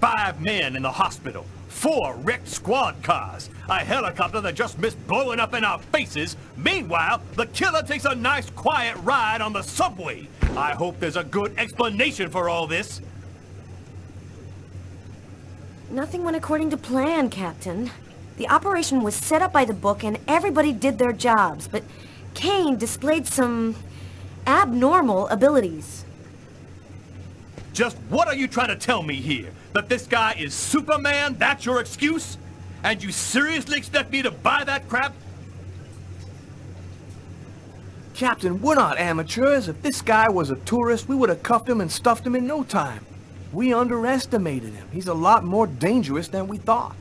Five men in the hospital, 4 wrecked squad cars, a helicopter that just missed blowing up in our faces. Meanwhile, the killer takes a nice quiet ride on the subway. I hope there's a good explanation for all this. Nothing went according to plan, Captain. The operation was set up by the book and everybody did their jobs, but Kane displayed some abnormal abilities. Just what are you trying to tell me here? That this guy is Superman? That's your excuse? And you seriously expect me to buy that crap? Captain, we're not amateurs. If this guy was a tourist, we would have cuffed him and stuffed him in no time. We underestimated him. He's a lot more dangerous than we thought.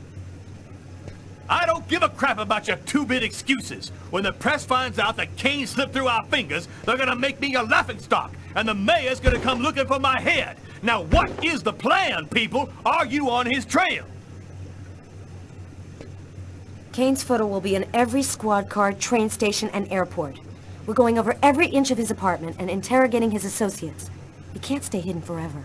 I don't give a crap about your two-bit excuses. When the press finds out that Kane slipped through our fingers, they're gonna make me a laughingstock, and the mayor's gonna come looking for my head. Now what is the plan, people? Are you on his trail? Kane's photo will be in every squad car, train station, and airport. We're going over every inch of his apartment and interrogating his associates. He can't stay hidden forever.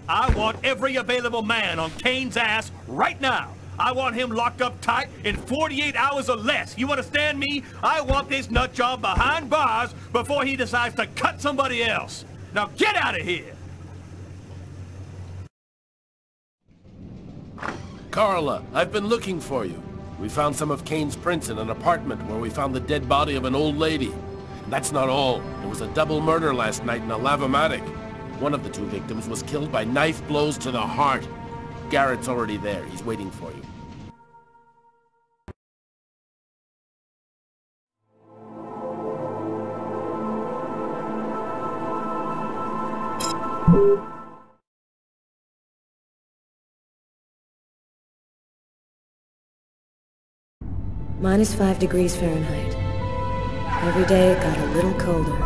I want every available man on Kane's ass right now. I want him locked up tight in 48 hours or less. You understand me? I want this nutjob behind bars before he decides to cut somebody else. Now get out of here! Carla, I've been looking for you. We found some of Kane's prints in an apartment where we found the dead body of an old lady. And that's not all. There was a double murder last night in a lavomatic. One of the 2 victims was killed by knife blows to the heart. Garrett's already there. He's waiting for you. -5 degrees Fahrenheit. Every day it got a little colder.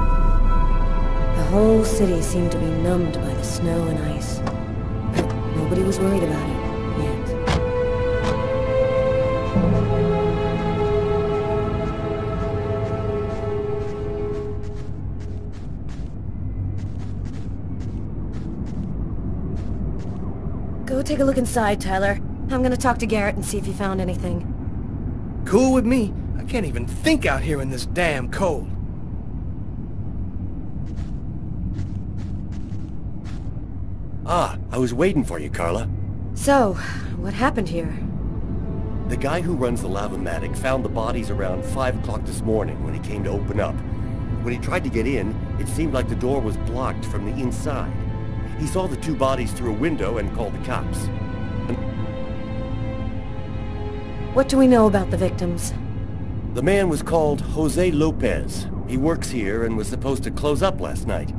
The whole city seemed to be numbed by the snow and ice. But nobody was worried about it, yet. Go take a look inside, Tyler. I'm gonna talk to Garrett and see if he found anything. Cool with me. I can't even think out here in this damn cold. Ah, I was waiting for you, Carla. So, what happened here? The guy who runs the lavomatic found the bodies around 5 o'clock this morning when he came to open up. When he tried to get in, it seemed like the door was blocked from the inside. He saw the 2 bodies through a window and called the cops. What do we know about the victims? The man was called Jose Lopez. He works here and was supposed to close up last night.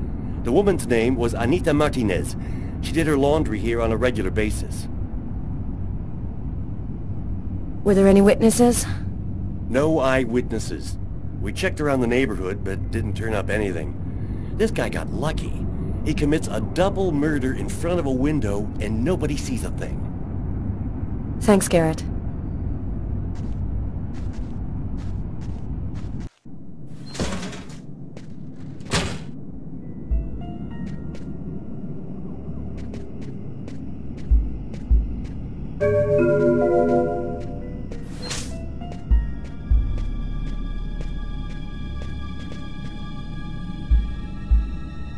The woman's name was Anita Martinez. She did her laundry here on a regular basis. Were there any witnesses? No eyewitnesses. We checked around the neighborhood, but didn't turn up anything. This guy got lucky. He commits a double murder in front of a window, and nobody sees a thing. Thanks, Garrett.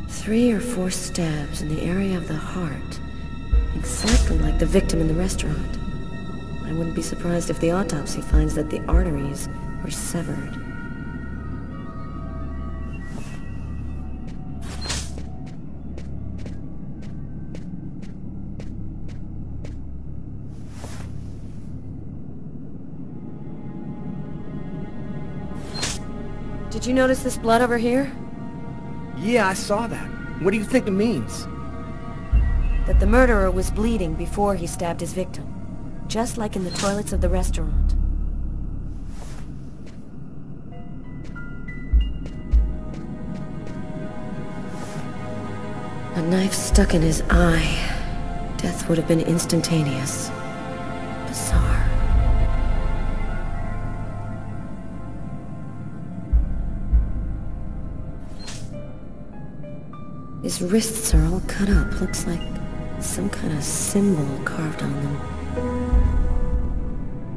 Three or 4 stabs in the area of the heart. Exactly like the victim in the restaurant. I wouldn't be surprised if the autopsy finds that the arteries were severed. Did you notice this blood over here? Yeah, I saw that. What do you think it means? That the murderer was bleeding before he stabbed his victim. Just like in the toilets of the restaurant. A knife stuck in his eye. Death would have been instantaneous. Bizarre. His wrists are all cut up. Looks like some kind of symbol carved on them.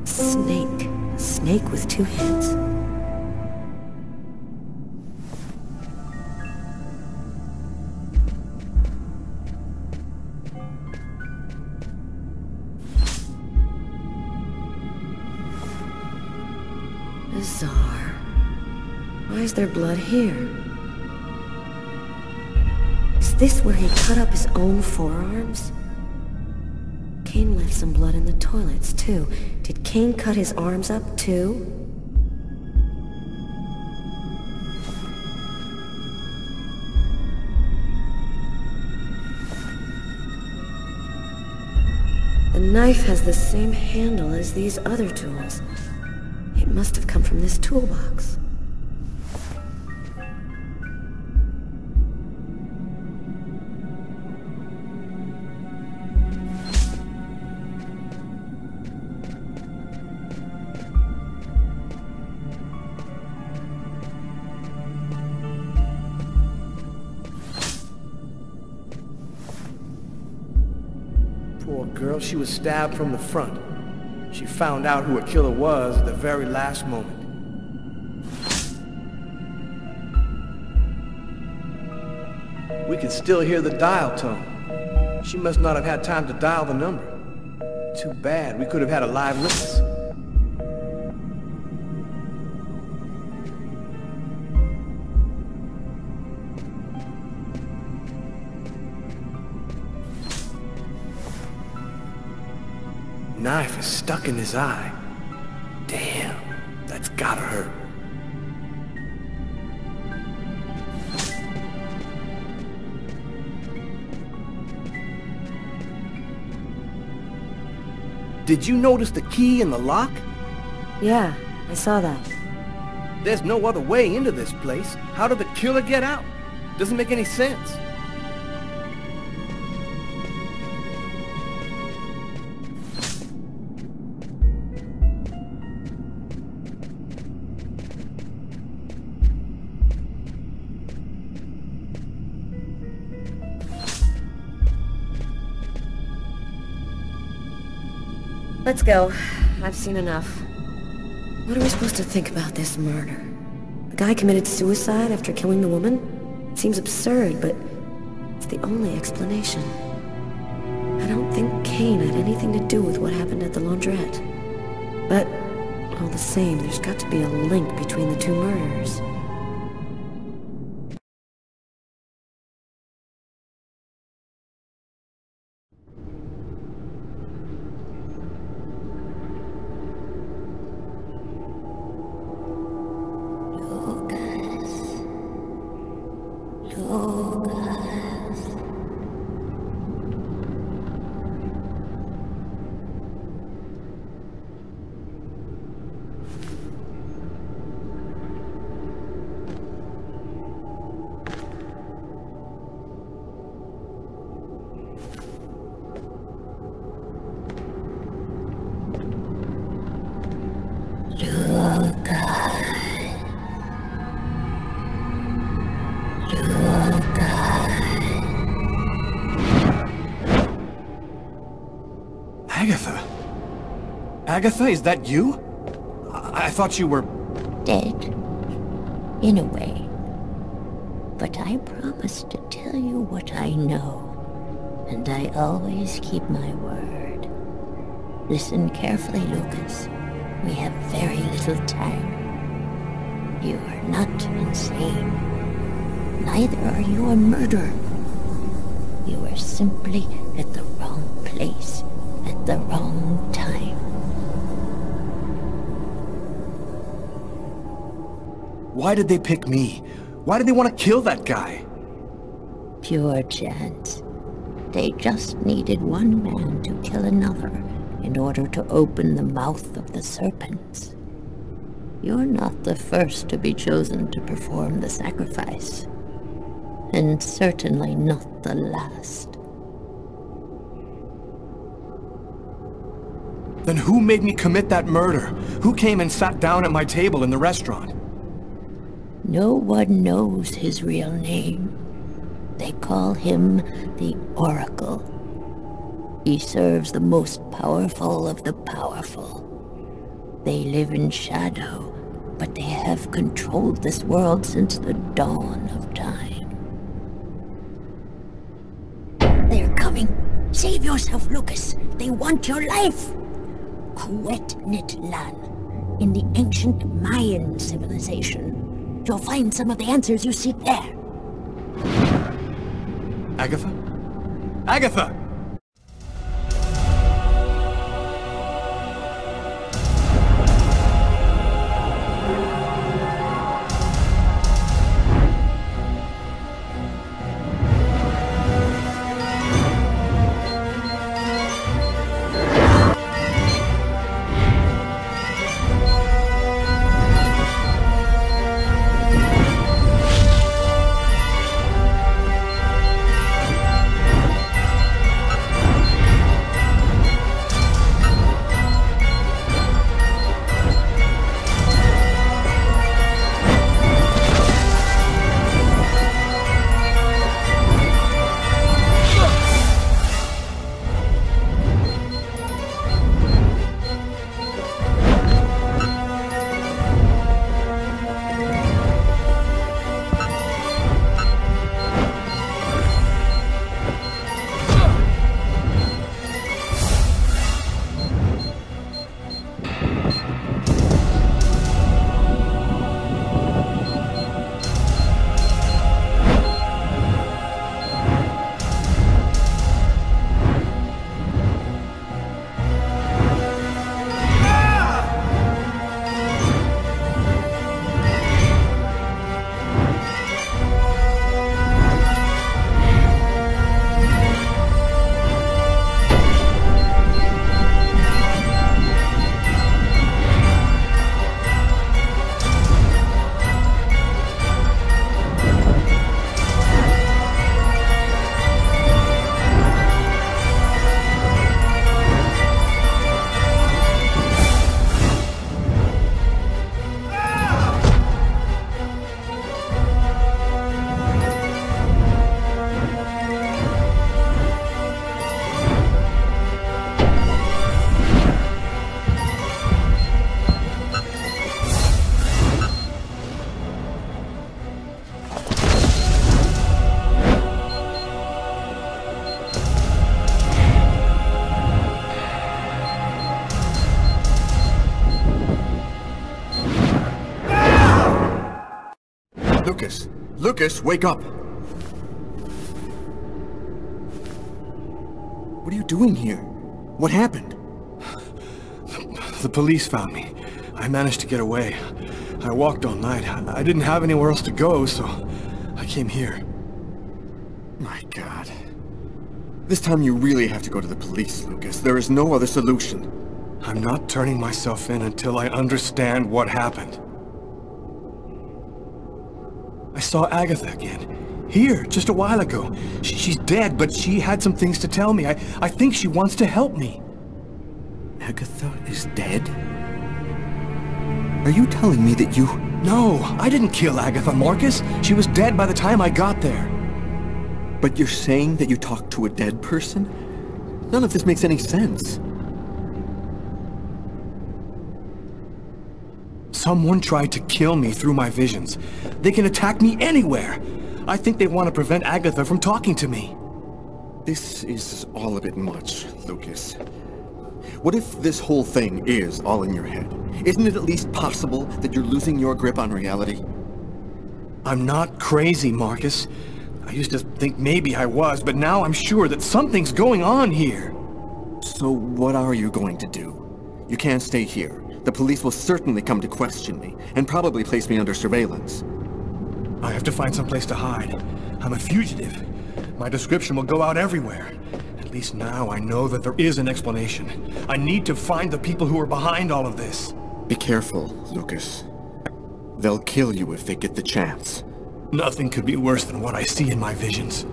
Snake. A snake with 2 heads. Bizarre. Why is there blood here? Is this where he cut up his own forearms? Kane left some blood in the toilets, too. Did Kane cut his arms up, too? The knife has the same handle as these other tools. It must have come from this toolbox. Poor girl, she was stabbed from the front. She found out who her killer was at the very last moment. We can still hear the dial tone. She must not have had time to dial the number. Too bad, we could have had a live witness. Knife is stuck in his eye. Damn, that's gotta hurt. Did you notice the key in the lock? Yeah, I saw that. There's no other way into this place. How did the killer get out? Doesn't make any sense. Let's go. I've seen enough. What are we supposed to think about this murder? The guy committed suicide after killing the woman? It seems absurd, but it's the only explanation. I don't think Kane had anything to do with what happened at the laundrette. But, all the same, there's got to be a link between the 2 murders. Agatha? Agatha, is that you? I thought you were... Dead. In a way. But I promise to tell you what I know. And I always keep my word. Listen carefully, Lucas. We have very little time. You are not insane. Neither are you a murderer. You are simply at the wrong place at the wrong time. Why did they pick me? Why did they want to kill that guy? Pure chance. They just needed one man to kill another in order to open the mouth of the serpents. You're not the first to be chosen to perform the sacrifice. and certainly not the last. Then who made me commit that murder? Who came and sat down at my table in the restaurant? No one knows his real name. They call him the Oracle. He serves the most powerful of the powerful. They live in shadow, but they have controlled this world since the dawn of time. They're coming. Save yourself, Lucas. They want your life. Kuet-Nit-Lan, in the ancient Mayan civilization. You'll find some of the answers you seek there. Agatha? Agatha! Lucas! Lucas, wake up! What are you doing here? What happened? The police found me. I managed to get away. I walked all night. I didn't have anywhere else to go, so I came here. My God. This time you really have to go to the police, Lucas. There is no other solution. I'm not turning myself in until I understand what happened. I saw Agatha again. Here, just a while ago. She's dead, but she had some things to tell me. I think she wants to help me. Agatha is dead? Are you telling me that you... No, I didn't kill Agatha, Marcus. She was dead by the time I got there. But you're saying that you talked to a dead person? None of this makes any sense. Someone tried to kill me through my visions. They can attack me anywhere. I think they want to prevent Agatha from talking to me. This is all a bit much, Lucas. What if this whole thing is all in your head? Isn't it at least possible that you're losing your grip on reality? I'm not crazy, Marcus. I used to think maybe I was, but now I'm sure that something's going on here. So what are you going to do? You can't stay here. The police will certainly come to question me, and probably place me under surveillance. I have to find some place to hide. I'm a fugitive. My description will go out everywhere. At least now I know that there is an explanation. I need to find the people who are behind all of this. Be careful, Lucas. They'll kill you if they get the chance. Nothing could be worse than what I see in my visions.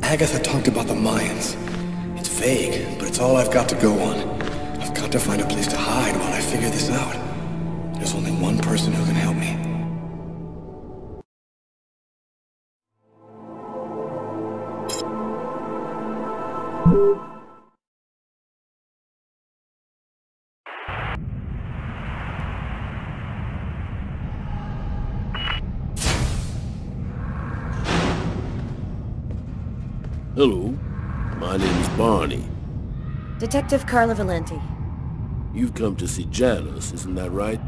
Agatha talked about the Mayans. It's vague, but it's all I've got to go on. I've got to find a place to hide while I figure this out. There's only one person who can help me. Hello, my name's Barney. Detective Carla Valenti. You've come to see Janus, isn't that right?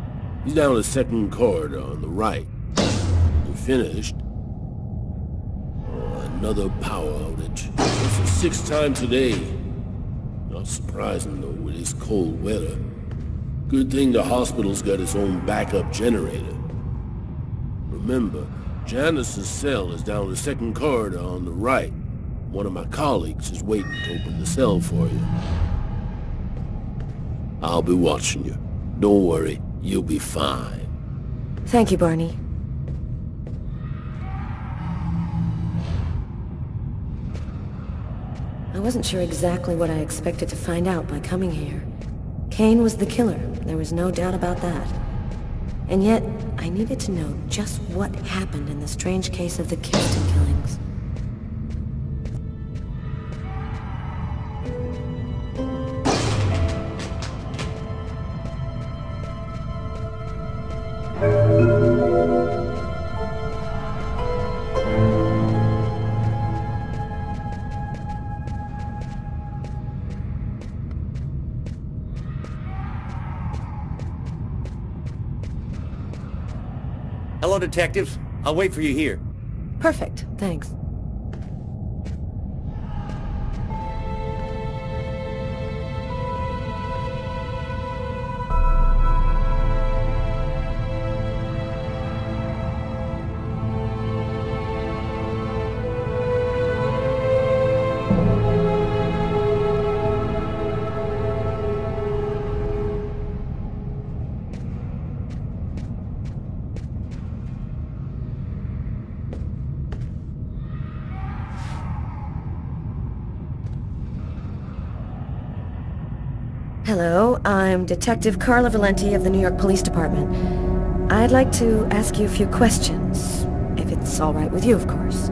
He's down the second corridor on the right. You finished? Oh, another power outage. It's the sixth time today. Not surprising, though, with this cold weather. Good thing the hospital's got its own backup generator. Remember, Janus's cell is down the second corridor on the right. One of my colleagues is waiting to open the cell for you. I'll be watching you. Don't worry, you'll be fine. Thank you, Barney. I wasn't sure exactly what I expected to find out by coming here. Kane was the killer, there was no doubt about that. And yet, I needed to know just what happened in the strange case of the Kirsten killings. Hello, detectives. I'll wait for you here. Perfect, thanks. Hello, I'm Detective Carla Valenti of the New York Police Department. I'd like to ask you a few questions, if it's all right with you, of course.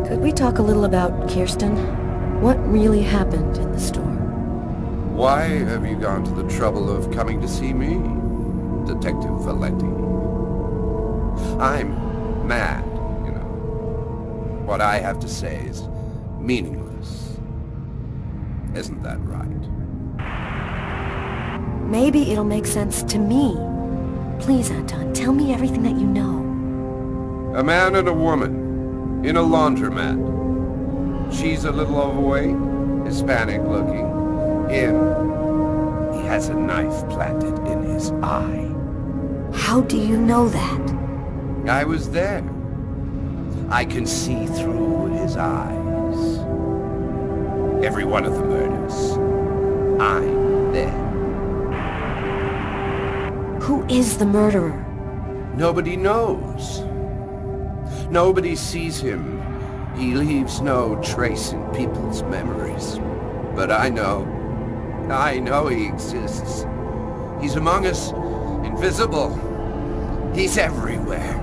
Could we talk a little about Kirsten? What really happened in the store? Why have you gone to the trouble of coming to see me, Detective Valenti? I'm mad, you know. What I have to say is meaningless. Isn't that right? Maybe it'll make sense to me. Please, Anton, tell me everything that you know. A man and a woman in a laundromat. She's a little overweight, Hispanic looking. He has a knife planted in his eye. How do you know that? I was there. I can see through his eyes. Every one of the murders. I'm there. Who is the murderer? Nobody knows. Nobody sees him. He leaves no trace in people's memories. But I know he exists. He's among us, invisible. He's everywhere.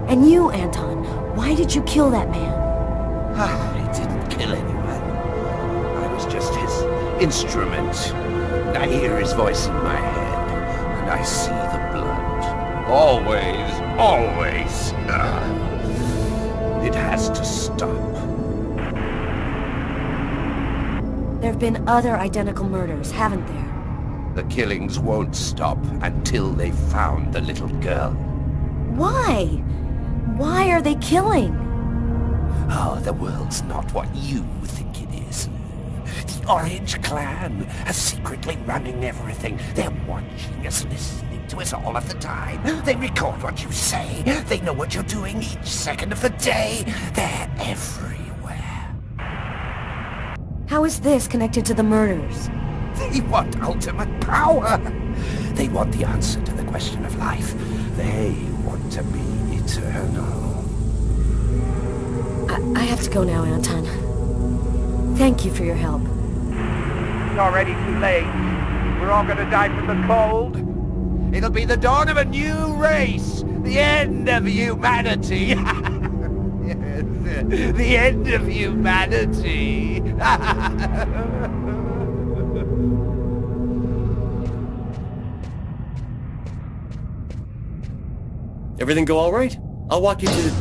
And you, Anton, why did you kill that man? I didn't kill anyone. I was just his instrument. I hear his voice in my head, and I see the blood. Always, always. It has to stop. There have been other identical murders, haven't there? The killings won't stop until they've found the little girl. Why? Why are they killing? Oh, the world's not what you think it is. The Orange Clan are secretly running everything. They're watching us, listening to us all of the time. They record what you say. They know what you're doing each second of the day. They're everywhere. How is this connected to the murders? They want ultimate power. They want the answer to the question of life. They want to be eternal. I have to go now, Anton. Thank you for your help. It's already too late. We're all gonna die from the cold. It'll be the dawn of a new race. The end of humanity. Yes, the end of humanity. Everything go all right? I'll walk you to the...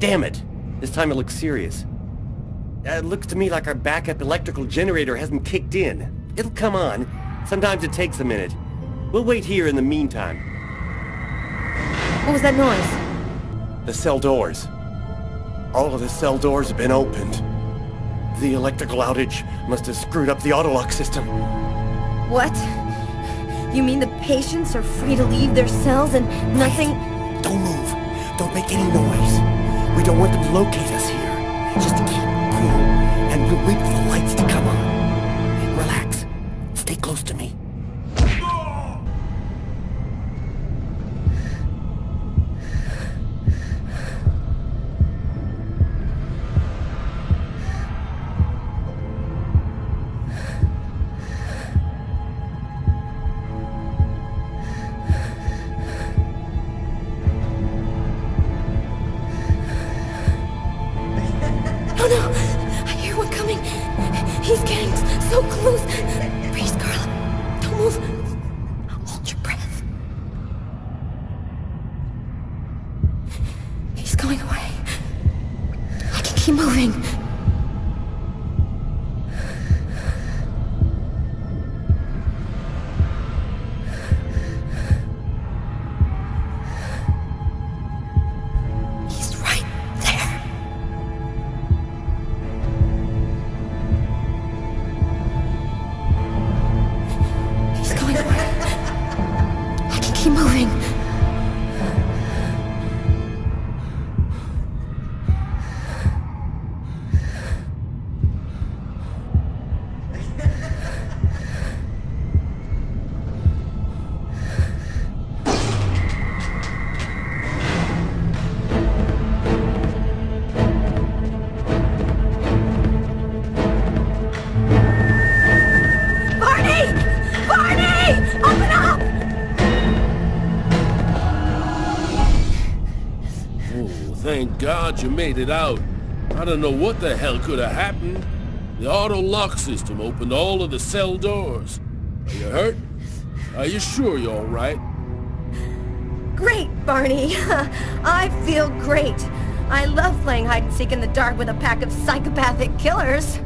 Damn it! This time it looks serious. It looks to me like our backup electrical generator hasn't kicked in. It'll come on. Sometimes it takes a minute. We'll wait here in the meantime. What was that noise? The cell doors. All of the cell doors have been opened. The electrical outage must have screwed up the autolock system. What? You mean the patients are free to leave their cells and nothing... Don't move. Don't make any noise. We don't want them to locate us here. Just keep cool, and we'll wait for the lights to come on. Relax. Stay close to me. Oh no! I hear one coming! He's getting so close! Breathe, Carla. Don't move. Hold your breath. He's going away. I can keep moving. He's right there. He's going away. I can keep moving. Barney! Barney! Open up! Oh, thank God you made it out. I don't know what the hell could have happened. The auto lock system opened all of the cell doors. Are you hurt? Are you sure you're all right? Great, Barney. I feel great. I love playing hide and seek in the dark with a pack of psychopathic killers.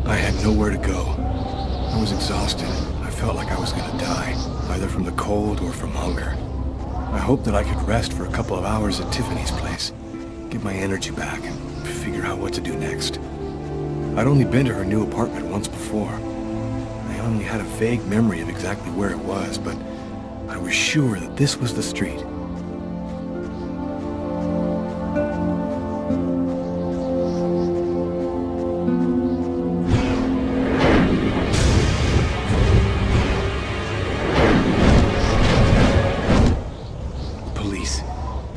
I had nowhere to go. I was exhausted. I felt like I was gonna die, either from the cold or from hunger. I hoped that I could rest for a couple of hours at Tiffany's place, get my energy back, and figure out what to do next. I'd only been to her new apartment once before. I only had a vague memory of exactly where it was, but I was sure that this was the street. Police.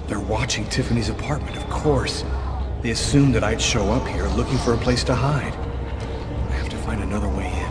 They're watching Tiffany's apartment, of course. They assumed that I'd show up here looking for a place to hide. I have to find another way in.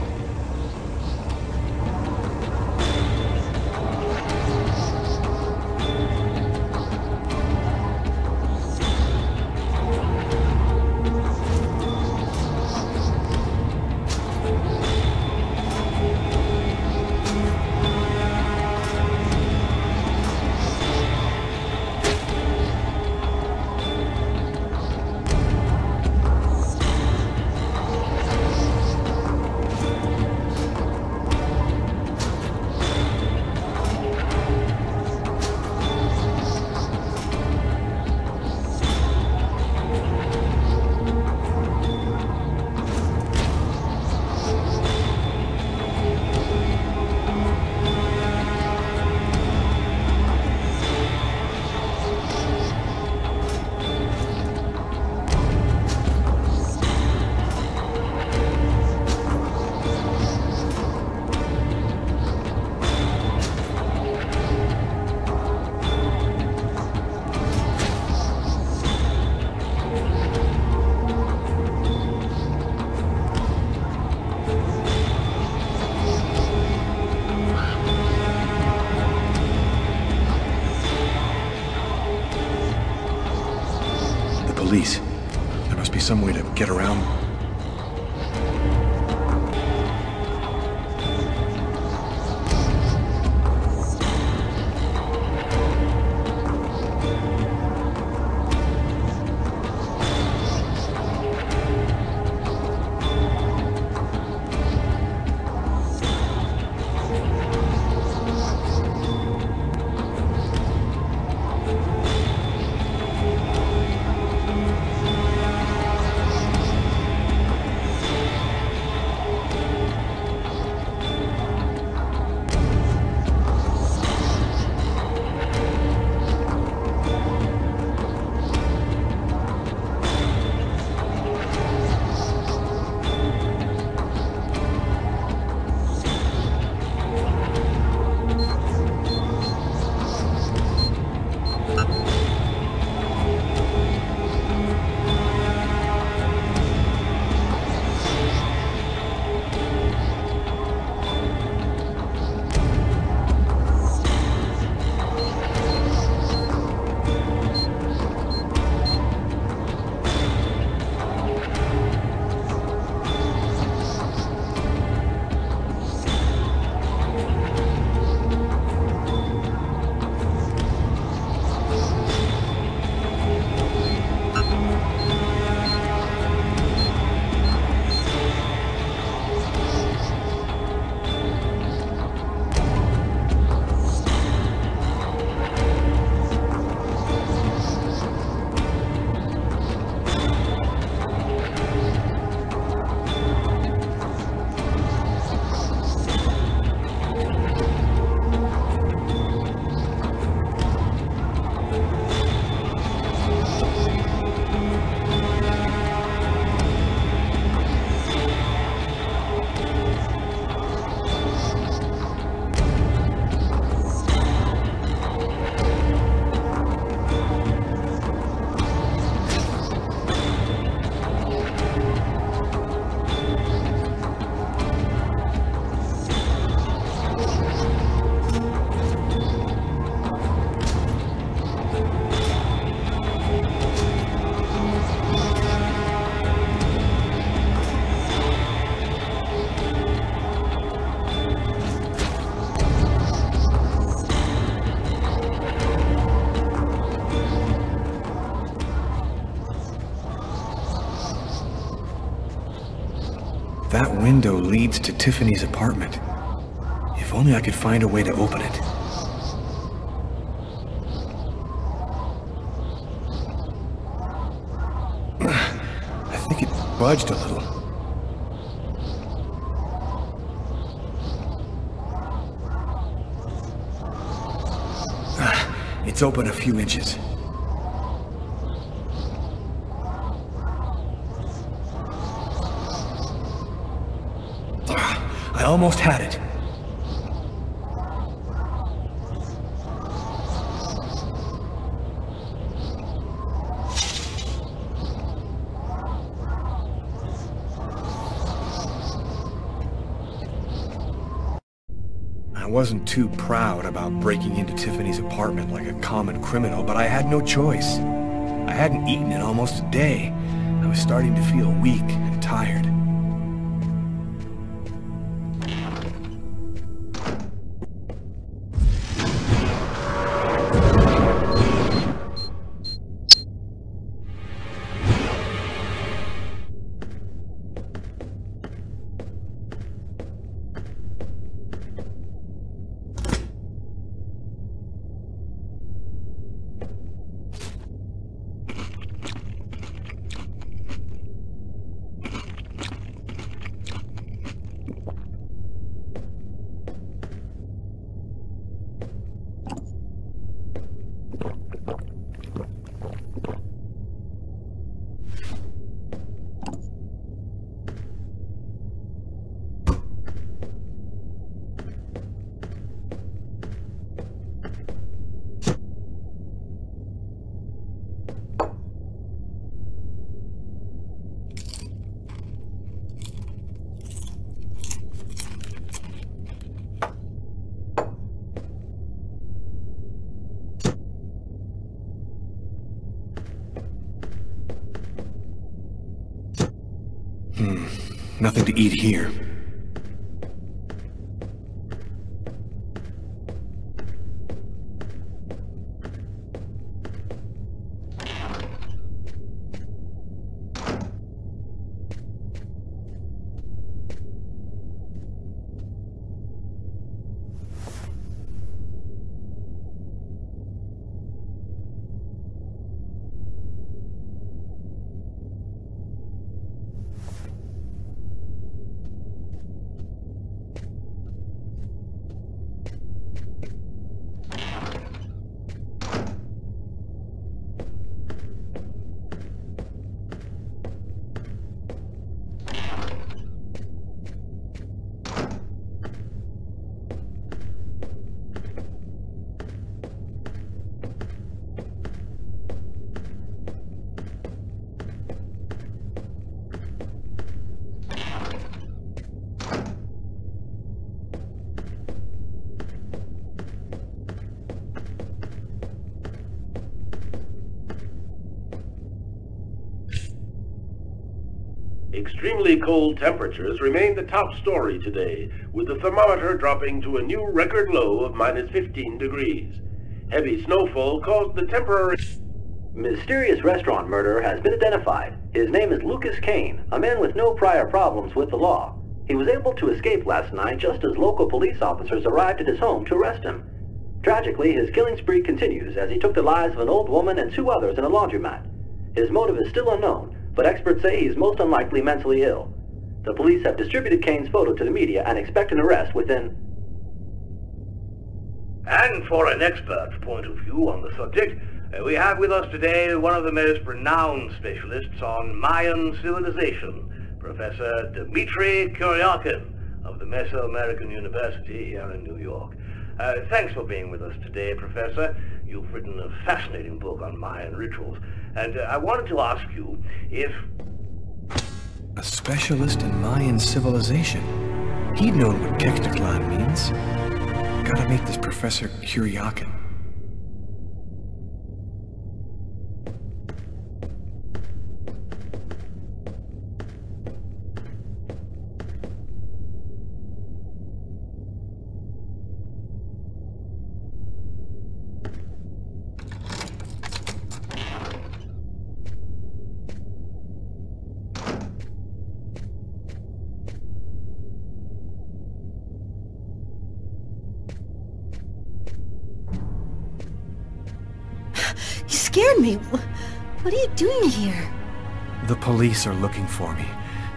get around. That window leads to Tiffany's apartment. If only I could find a way to open it. I think it budged a little. It's open a few inches. I almost had it. I wasn't too proud about breaking into Tiffany's apartment like a common criminal, but I had no choice. I hadn't eaten in almost a day. I was starting to feel weak and tired. nothing to eat here. Extremely cold temperatures remain the top story today, with the thermometer dropping to a new record low of -15 degrees. Heavy snowfall caused the temporary... Mysterious restaurant murderer has been identified. His name is Lucas Kane, a man with no prior problems with the law. He was able to escape last night just as local police officers arrived at his home to arrest him. Tragically, his killing spree continues as he took the lives of an old woman and 2 others in a laundromat. His motive is still unknown, but experts say he is most unlikely mentally ill. The police have distributed Kane's photo to the media and expect an arrest within... And for an expert's point of view on the subject, we have with us today one of the most renowned specialists on Mayan civilization, Professor Dmitry Kuryakin of the Mesoamerican University here in New York. Thanks for being with us today, Professor. You've written a fascinating book on Mayan rituals, and I wanted to ask you if... A specialist in Mayan civilization. He'd known what Kekteklan means. Gotta meet this Professor Kuryakin. Scared me. What are you doing here? The police are looking for me.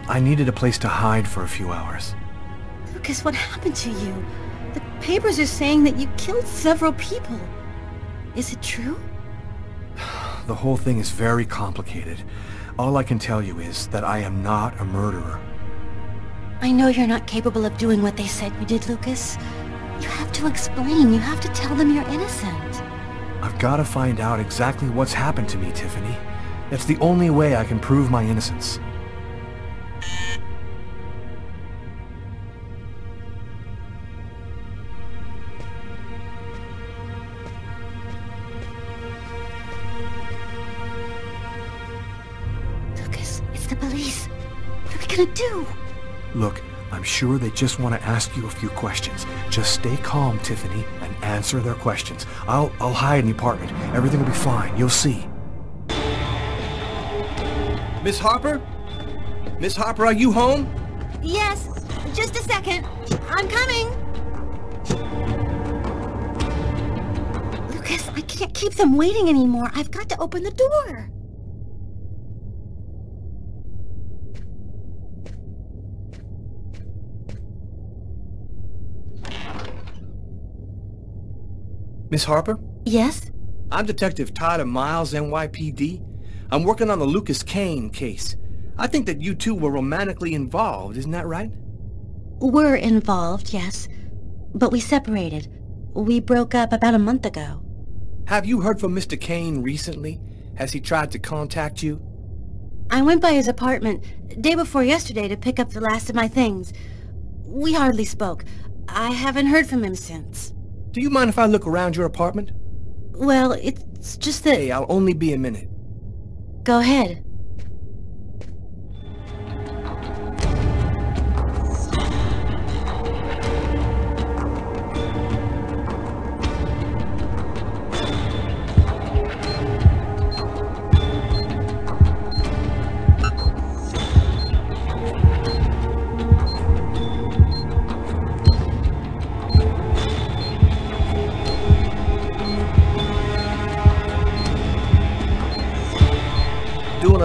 I needed a place to hide for a few hours. Lucas, what happened to you? The papers are saying that you killed several people. Is it true? The whole thing is very complicated. All I can tell you is that I am not a murderer. I know you're not capable of doing what they said you did, Lucas. You have to explain. You have to tell them you're innocent. I've got to find out exactly what's happened to me, Tiffany. It's the only way I can prove my innocence. Lucas, it's the police. What are we gonna do? Look, I'm sure they just want to ask you a few questions. Just stay calm, Tiffany, and answer their questions. I'll hide in the apartment. Everything will be fine. You'll see. Miss Harper? Miss Harper, are you home? Yes, just a second. I'm coming. Lucas, I can't keep them waiting anymore. I've got to open the door. Miss Harper? Yes? I'm Detective Tyler Miles, NYPD. I'm working on the Lucas Kane case. I think that you two were romantically involved, isn't that right? We're involved, yes. But we separated. We broke up about a month ago. Have you heard from Mr. Kane recently? Has he tried to contact you? I went by his apartment day before yesterday to pick up the last of my things. We hardly spoke. I haven't heard from him since. Do you mind if I look around your apartment? Well, it's just that... Hey, I'll only be a minute. Go ahead.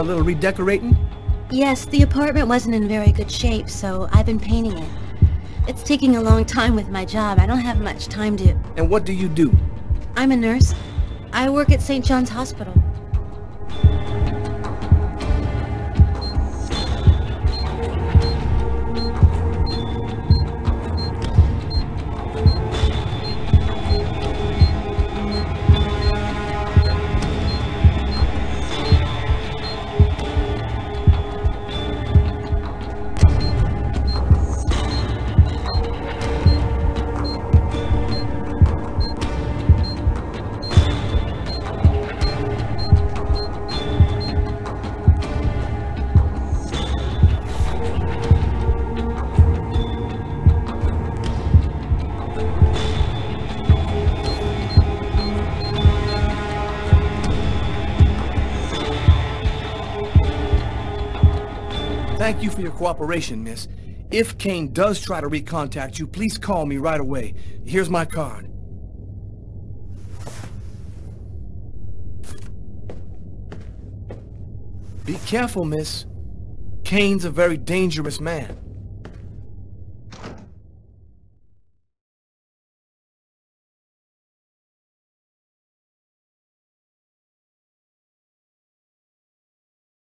little redecorating? Yes, the apartment wasn't in very good shape, so I've been painting it. It's taking a long time with my job. I don't have much time to... And what do you do? I'm a nurse. I work at St. John's Hospital. Thank you for your cooperation, miss. If Kane does try to recontact you, please call me right away. Here's my card. Be careful, miss. Kane's a very dangerous man.